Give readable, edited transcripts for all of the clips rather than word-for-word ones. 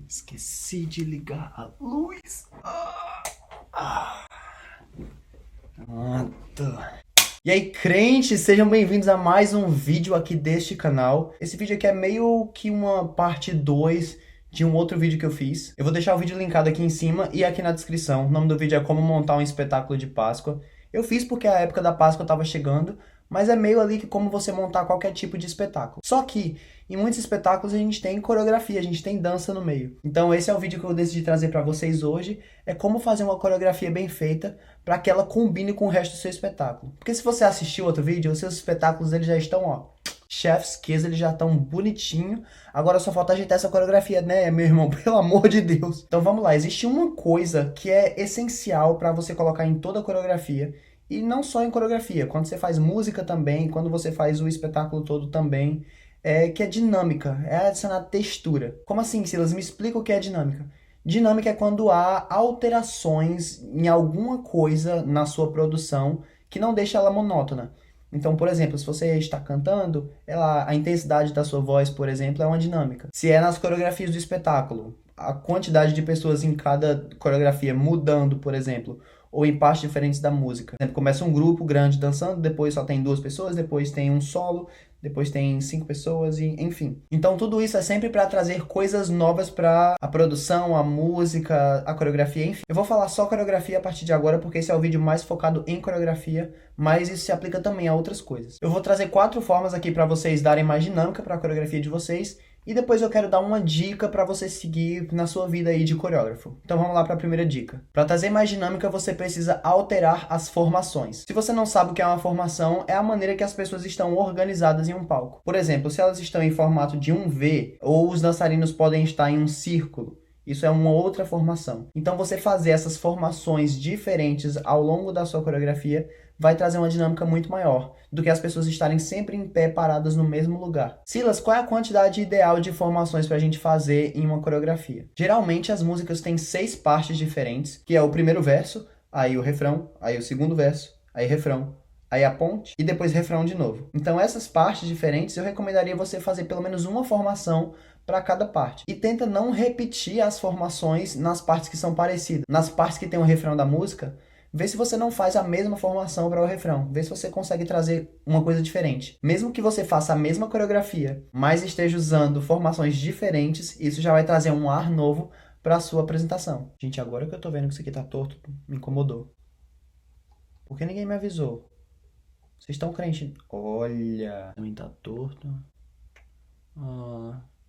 Esqueci de ligar a luz. Pronto. E aí, crentes, sejam bem-vindos a mais um vídeo aqui deste canal. Esse vídeo aqui é meio que uma parte 2 de um outro vídeo que eu fiz. Eu vou deixar o vídeo linkado aqui em cima e aqui na descrição. O nome do vídeo é Como Montar um Espetáculo de Páscoa. Eu fiz porque a época da Páscoa estava chegando, mas é meio ali que como você montar qualquer tipo de espetáculo. Só que em muitos espetáculos a gente tem coreografia, a gente tem dança no meio. Então esse é o vídeo que eu decidi trazer para vocês hoje, é como fazer uma coreografia bem feita para que ela combine com o resto do seu espetáculo. Porque se você assistiu outro vídeo, os seus espetáculos eles já estão, ó, chef's kiss, eles já estão bonitinho. Agora só falta ajeitar essa coreografia, né, meu irmão? Pelo amor de Deus. Então vamos lá, existe uma coisa que é essencial para você colocar em toda a coreografia. E não só em coreografia, quando você faz música também, quando você faz o espetáculo todo também, que é dinâmica, é adicionar textura. Como assim, Silas? Me explica o que é dinâmica. Dinâmica é quando há alterações em alguma coisa na sua produção que não deixa ela monótona. Então, por exemplo, se você está cantando, a intensidade da sua voz, por exemplo, é uma dinâmica. Se é nas coreografias do espetáculo, a quantidade de pessoas em cada coreografia mudando, por exemplo, ou em partes diferentes da música. Por exemplo, começa um grupo grande dançando, depois só tem 2 pessoas, depois tem um solo, depois tem 5 pessoas, e enfim. Então tudo isso é sempre para trazer coisas novas para a produção, a música, a coreografia, enfim. Eu vou falar só coreografia a partir de agora, porque esse é o vídeo mais focado em coreografia, mas isso se aplica também a outras coisas. Eu vou trazer 4 formas aqui para vocês darem mais dinâmica para a coreografia de vocês, e depois eu quero dar uma dica para você seguir na sua vida aí de coreógrafo. Então vamos lá para a primeira dica. Para trazer mais dinâmica, você precisa alterar as formações. Se você não sabe o que é uma formação, é a maneira que as pessoas estão organizadas em um palco. Por exemplo, se elas estão em formato de um V, ou os dançarinos podem estar em um círculo. Isso é uma outra formação. Então você fazer essas formações diferentes ao longo da sua coreografia vai trazer uma dinâmica muito maior do que as pessoas estarem sempre em pé paradas no mesmo lugar. Silas, qual é a quantidade ideal de formações para a gente fazer em uma coreografia? Geralmente as músicas têm 6 partes diferentes, que é o primeiro verso, aí o refrão, aí o segundo verso, aí refrão, aí a ponte e depois refrão de novo. Então essas partes diferentes eu recomendaria você fazer pelo menos uma formação para cada parte. E tenta não repetir as formações nas partes que são parecidas. Nas partes que tem o refrão da música, vê se você não faz a mesma formação para o refrão. Vê se você consegue trazer uma coisa diferente. Mesmo que você faça a mesma coreografia, mas esteja usando formações diferentes, isso já vai trazer um ar novo para a sua apresentação. Gente, agora que eu tô vendo que isso aqui tá torto, me incomodou. Por que ninguém me avisou? Vocês estão crentes? Olha, também tá torto.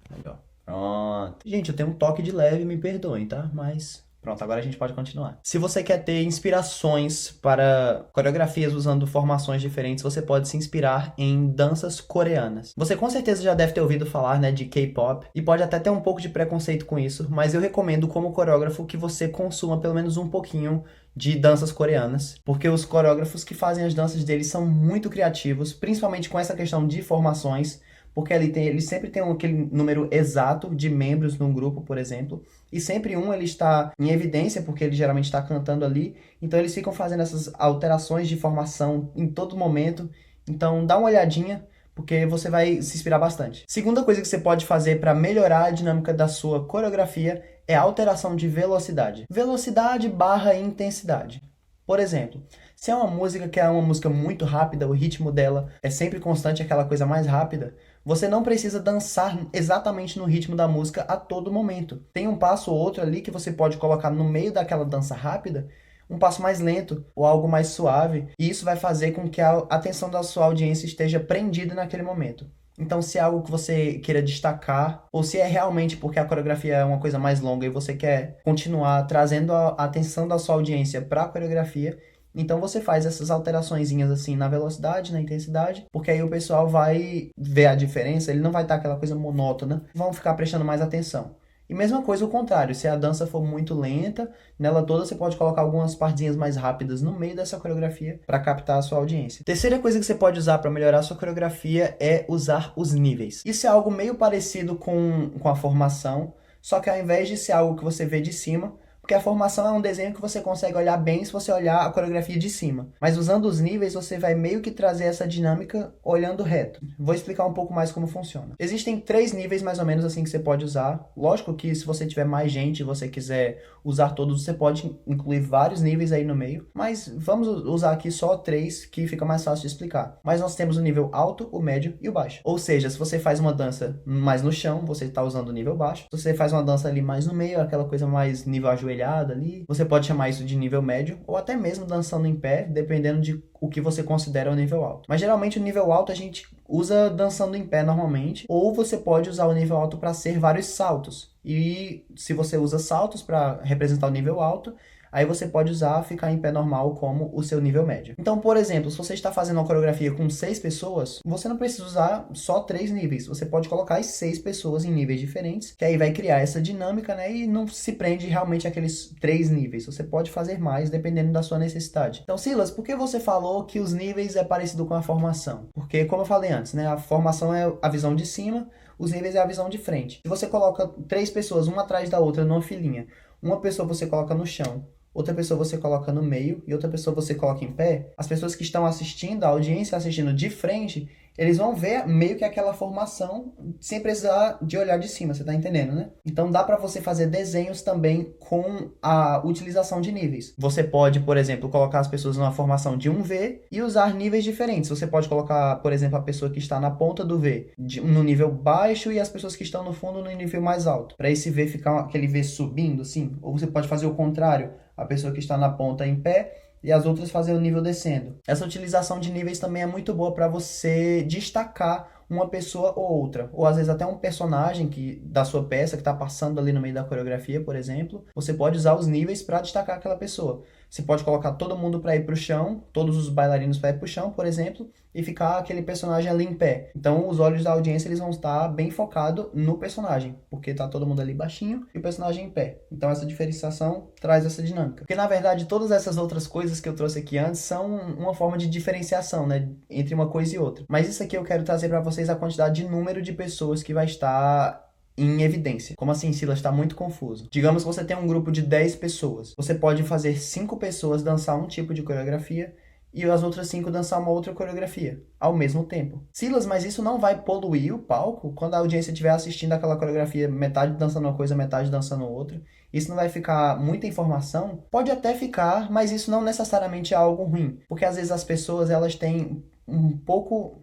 Melhor. Pronto. Gente, eu tenho um toque de leve, me perdoem, tá? Mas pronto, agora a gente pode continuar. Se você quer ter inspirações para coreografias usando formações diferentes, você pode se inspirar em danças coreanas. Você com certeza já deve ter ouvido falar, né, de K-pop e pode até ter um pouco de preconceito com isso, mas eu recomendo como coreógrafo que você consuma pelo menos um pouquinho de danças coreanas, porque os coreógrafos que fazem as danças deles são muito criativos, principalmente com essa questão de formações, porque ele sempre tem aquele número exato de membros num grupo, por exemplo, e sempre ele está em evidência, porque ele geralmente está cantando ali, então eles ficam fazendo essas alterações de formação em todo momento, então dá uma olhadinha, porque você vai se inspirar bastante. Segunda coisa que você pode fazer para melhorar a dinâmica da sua coreografia é a alteração de velocidade. Velocidade barra intensidade. Por exemplo, se é uma música que é uma música muito rápida, o ritmo dela é sempre constante, aquela coisa mais rápida, você não precisa dançar exatamente no ritmo da música a todo momento. Tem um passo ou outro ali que você pode colocar no meio daquela dança rápida, um passo mais lento ou algo mais suave, e isso vai fazer com que a atenção da sua audiência esteja prendida naquele momento. Então, se é algo que você queira destacar, ou se é realmente porque a coreografia é uma coisa mais longa e você quer continuar trazendo a atenção da sua audiência para a coreografia, então você faz essas alteraçõezinhas assim na velocidade, na intensidade, porque aí o pessoal vai ver a diferença, ele não vai estar aquela coisa monótona, vão ficar prestando mais atenção. E mesma coisa o contrário, se a dança for muito lenta, nela toda você pode colocar algumas partezinhas mais rápidas no meio dessa coreografia para captar a sua audiência. Terceira coisa que você pode usar para melhorar a sua coreografia é usar os níveis. Isso é algo meio parecido com a formação, só que ao invés de ser algo que você vê de cima, Porque a formação é um desenho que você consegue olhar bem se você olhar a coreografia de cima. Mas usando os níveis, você vai meio que trazer essa dinâmica olhando reto. Vou explicar um pouco mais como funciona. Existem 3 níveis mais ou menos assim que você pode usar. Lógico que se você tiver mais gente e você quiser usar todos, você pode incluir vários níveis aí no meio. Mas vamos usar aqui só 3 que fica mais fácil de explicar. Mas nós temos o nível alto, o médio e o baixo. Ou seja, se você faz uma dança mais no chão, você está usando o nível baixo. Se você faz uma dança ali mais no meio, aquela coisa mais nível ajoelhado ali, você pode chamar isso de nível médio, ou até mesmo dançando em pé, dependendo de o que você considera o nível alto. Mas geralmente o nível alto a gente usa dançando em pé normalmente, ou você pode usar o nível alto para ser vários saltos. E se você usa saltos para representar o nível alto, aí você pode usar ficar em pé normal como o seu nível médio. Então, por exemplo, se você está fazendo uma coreografia com 6 pessoas, você não precisa usar só 3 níveis. Você pode colocar as 6 pessoas em níveis diferentes, que aí vai criar essa dinâmica, né? E não se prende realmente àqueles 3 níveis. Você pode fazer mais dependendo da sua necessidade. Então, Silas, por que você falou que os níveis é parecido com a formação? Porque, como eu falei antes, né? A formação é a visão de cima, os níveis é a visão de frente. Se você coloca 3 pessoas, uma atrás da outra, numa filinha, uma pessoa você coloca no chão, outra pessoa você coloca no meio e outra pessoa você coloca em pé, as pessoas que estão assistindo, a audiência assistindo de frente, eles vão ver meio que aquela formação sem precisar de olhar de cima, você tá entendendo, né? Então dá pra você fazer desenhos também com a utilização de níveis. Você pode, por exemplo, colocar as pessoas numa formação de um V e usar níveis diferentes. Você pode colocar, por exemplo, a pessoa que está na ponta do V no nível baixo e as pessoas que estão no fundo no nível mais alto. Para esse V ficar aquele V subindo, assim. Ou você pode fazer o contrário, a pessoa que está na ponta em pé e as outras fazer o nível descendo. Essa utilização de níveis também é muito boa para você destacar uma pessoa ou outra, ou às vezes até um personagem da sua peça que está passando ali no meio da coreografia, por exemplo, você pode usar os níveis para destacar aquela pessoa. Você pode colocar todo mundo para ir para o chão, todos os bailarinos para ir para o chão, por exemplo, e ficar aquele personagem ali em pé. Então os olhos da audiência eles vão estar bem focados no personagem, porque está todo mundo ali baixinho e o personagem em pé. Então essa diferenciação traz essa dinâmica. Porque na verdade todas essas outras coisas que eu trouxe aqui antes são uma forma de diferenciação, né, entre uma coisa e outra. Mas isso aqui eu quero trazer para vocês a quantidade de número de pessoas que vai estar em evidência. Como assim, Silas? Está muito confuso. Digamos que você tem um grupo de 10 pessoas. Você pode fazer 5 pessoas dançar um tipo de coreografia e as outras 5 dançar uma outra coreografia ao mesmo tempo. Silas, mas isso não vai poluir o palco quando a audiência estiver assistindo aquela coreografia, metade dançando uma coisa, metade dançando outra? Isso não vai ficar muita informação? Pode até ficar, mas isso não necessariamente é algo ruim, porque às vezes as pessoas elas têm um pouco...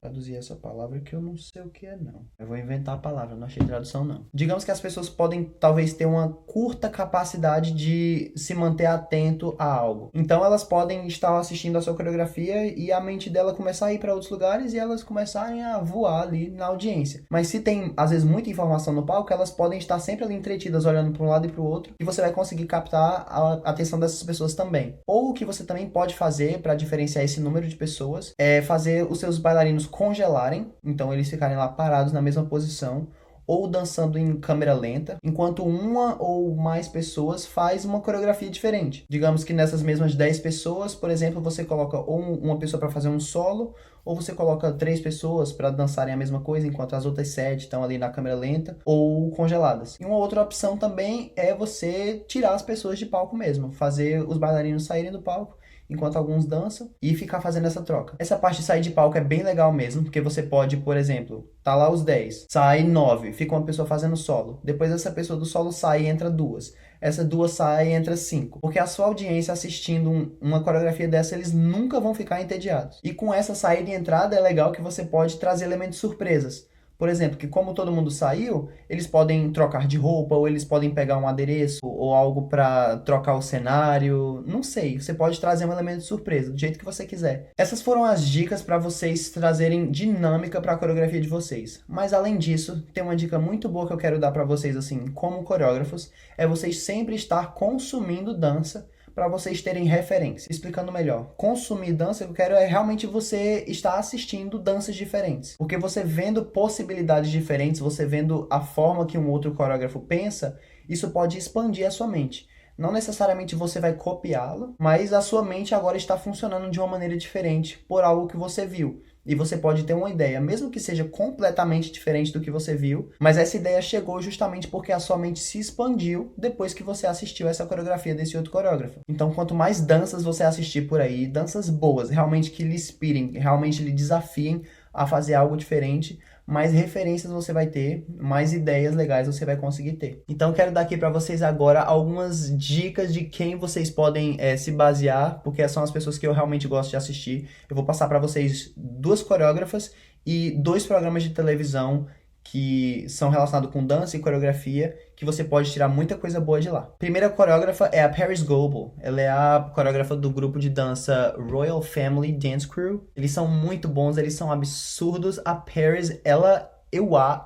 Traduzir essa palavra que eu não sei o que é, não. Eu vou inventar a palavra, não achei tradução, não. Digamos que as pessoas podem, talvez, ter uma curta capacidade de se manter atento a algo. Então, elas podem estar assistindo a sua coreografia e a mente dela começar a ir para outros lugares e elas começarem a voar ali na audiência. Mas se tem, às vezes, muita informação no palco, elas podem estar sempre ali entretidas, olhando para um lado e para o outro, e você vai conseguir captar a atenção dessas pessoas também. Ou o que você também pode fazer para diferenciar esse número de pessoas é fazer os seus bailarinos congelarem, então eles ficarem lá parados na mesma posição, ou dançando em câmera lenta, enquanto uma ou mais pessoas faz uma coreografia diferente. Digamos que nessas mesmas 10 pessoas, por exemplo, você coloca ou uma pessoa para fazer um solo, ou você coloca 3 pessoas para dançarem a mesma coisa, enquanto as outras 7 estão ali na câmera lenta, ou congeladas. E uma outra opção também é você tirar as pessoas de palco mesmo, fazer os bailarinos saírem do palco, enquanto alguns dançam, e ficar fazendo essa troca. Essa parte de sair de palco é bem legal mesmo, porque você pode, por exemplo, tá lá os 10, sai 9, fica uma pessoa fazendo solo. Depois essa pessoa do solo sai e entra 2. Essa 2 sai e entra 5. Porque a sua audiência assistindo uma coreografia dessa, eles nunca vão ficar entediados. E com essa saída e entrada é legal que você pode trazer elementos surpresas. Por exemplo, que como todo mundo saiu, eles podem trocar de roupa, ou eles podem pegar um adereço, ou algo para trocar o cenário. Não sei, você pode trazer um elemento de surpresa, do jeito que você quiser. Essas foram as dicas para vocês trazerem dinâmica para a coreografia de vocês. Mas além disso, tem uma dica muito boa que eu quero dar para vocês, assim, como coreógrafos, é vocês sempre estar consumindo dança, para vocês terem referência. Explicando melhor, consumir dança, o que eu quero é realmente você estar assistindo danças diferentes. Porque você vendo possibilidades diferentes, você vendo a forma que um outro coreógrafo pensa, isso pode expandir a sua mente. Não necessariamente você vai copiá-lo, mas a sua mente agora está funcionando de uma maneira diferente por algo que você viu. e você pode ter uma ideia, mesmo que seja completamente diferente do que você viu, mas essa ideia chegou justamente porque a sua mente se expandiu depois que você assistiu essa coreografia desse outro coreógrafo. Então, quanto mais danças você assistir por aí, danças boas, realmente que lhe inspirem, realmente lhe desafiem a fazer algo diferente, mais referências você vai ter, mais ideias legais você vai conseguir ter. Então, quero dar aqui para vocês agora algumas dicas de quem vocês podem se basear, porque são as pessoas que eu realmente gosto de assistir. Eu vou passar para vocês 2 coreógrafas e 2 programas de televisão que são relacionados com dança e coreografia, que você pode tirar muita coisa boa de lá. Primeira coreógrafa é a Paris Goebel. Ela é a coreógrafa do grupo de dança Royal Family Dance Crew. Eles são muito bons, eles são absurdos. A Paris,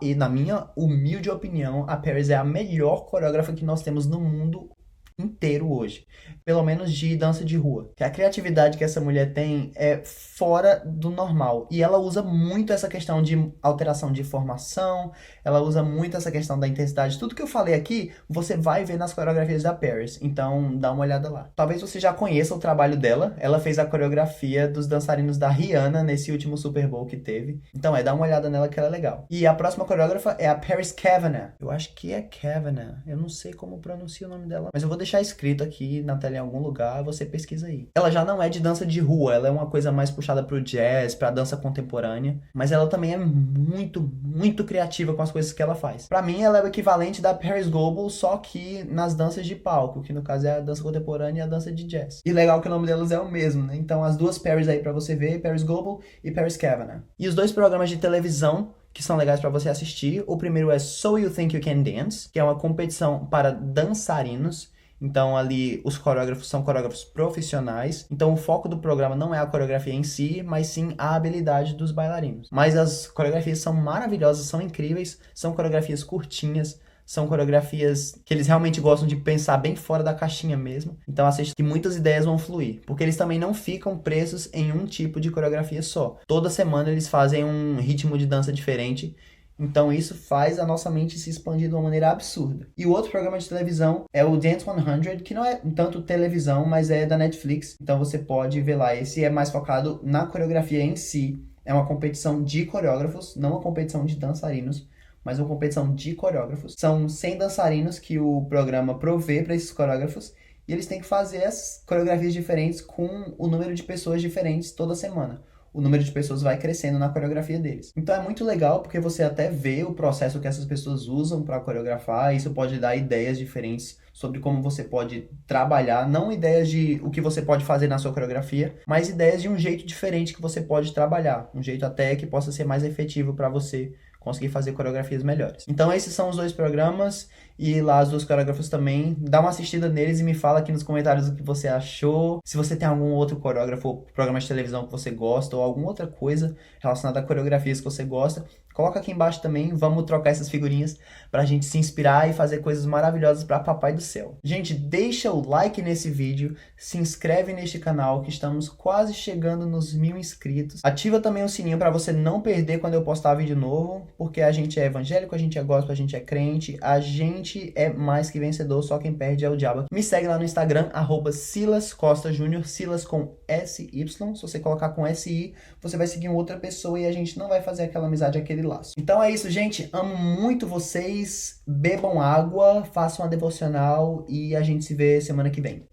e na minha humilde opinião, a Paris é a melhor coreógrafa que nós temos no mundo inteiro hoje, pelo menos de dança de rua. Que a criatividade que essa mulher tem é fora do normal, e ela usa muito essa questão de alteração de formação, ela usa muito essa questão da intensidade. Tudo que eu falei aqui, você vai ver nas coreografias da Paris, então dá uma olhada lá. Talvez você já conheça o trabalho dela, ela fez a coreografia dos dançarinos da Rihanna nesse último Super Bowl que teve, então dá uma olhada nela que ela é legal. E a próxima coreógrafa é a Paris Kavanagh. Eu acho que é Kavanagh, eu não sei como pronuncia o nome dela, mas eu vou deixar escrito aqui na tela em algum lugar, você pesquisa aí. Ela já não é de dança de rua, ela é uma coisa mais puxada pro jazz, pra dança contemporânea, mas ela também é muito criativa com as coisas que ela faz. Pra mim, ela é o equivalente da Paris Goebel, só que nas danças de palco, que no caso é a dança contemporânea e a dança de jazz. E legal que o nome delas é o mesmo, né? Então as 2 Paris aí pra você ver, Paris Goebel e Paris Kavanagh. E os 2 programas de televisão que são legais para você assistir. O primeiro é So You Think You Can Dance, que é uma competição para dançarinos. Então ali os coreógrafos são coreógrafos profissionais. Então o foco do programa não é a coreografia em si, mas sim a habilidade dos bailarinos. Mas as coreografias são maravilhosas, são incríveis, são coreografias curtinhas, são coreografias que eles realmente gostam de pensar bem fora da caixinha mesmo. Então assiste que muitas ideias vão fluir, porque eles também não ficam presos em um tipo de coreografia só. Toda semana eles fazem um ritmo de dança diferente. Então isso faz a nossa mente se expandir de uma maneira absurda. E o outro programa de televisão é o Dance 100, que não é tanto televisão, mas é da Netflix. Então você pode ver lá. Esse é mais focado na coreografia em si. É uma competição de coreógrafos, não uma competição de dançarinos, mas uma competição de coreógrafos. São 100 dançarinos que o programa provê para esses coreógrafos, e eles têm que fazer as coreografias diferentes com o número de pessoas diferentes toda semana. O número de pessoas vai crescendo na coreografia deles. Então é muito legal porque você até vê o processo que essas pessoas usam para coreografar, e isso pode dar ideias diferentes sobre como você pode trabalhar, não ideias de o que você pode fazer na sua coreografia, mas ideias de um jeito diferente que você pode trabalhar, um jeito até que possa ser mais efetivo para você conseguir fazer coreografias melhores. Então esses são os 2 programas, e lá as 2 coreógrafas também. Dá uma assistida neles e me fala aqui nos comentários o que você achou. Se você tem algum outro coreógrafo ou programa de televisão que você gosta, ou alguma outra coisa relacionada a coreografias que você gosta, coloca aqui embaixo também. Vamos trocar essas figurinhas pra gente se inspirar e fazer coisas maravilhosas pra Papai do Céu. Gente, deixa o like nesse vídeo, se inscreve neste canal que estamos quase chegando nos 1000 inscritos. Ativa também o sininho pra você não perder quando eu postar vídeo novo, porque a gente é evangélico, a gente é gospel, a gente é crente, a gente é mais que vencedor, só quem perde é o diabo. Me segue lá no Instagram, @SilasCostaJr, Silas com SY. Se você colocar com SI, você vai seguir outra pessoa e a gente não vai fazer aquela amizade, aquele laço. Então é isso, gente. Amo muito vocês. Bebam água, façam a devocional e a gente se vê semana que vem.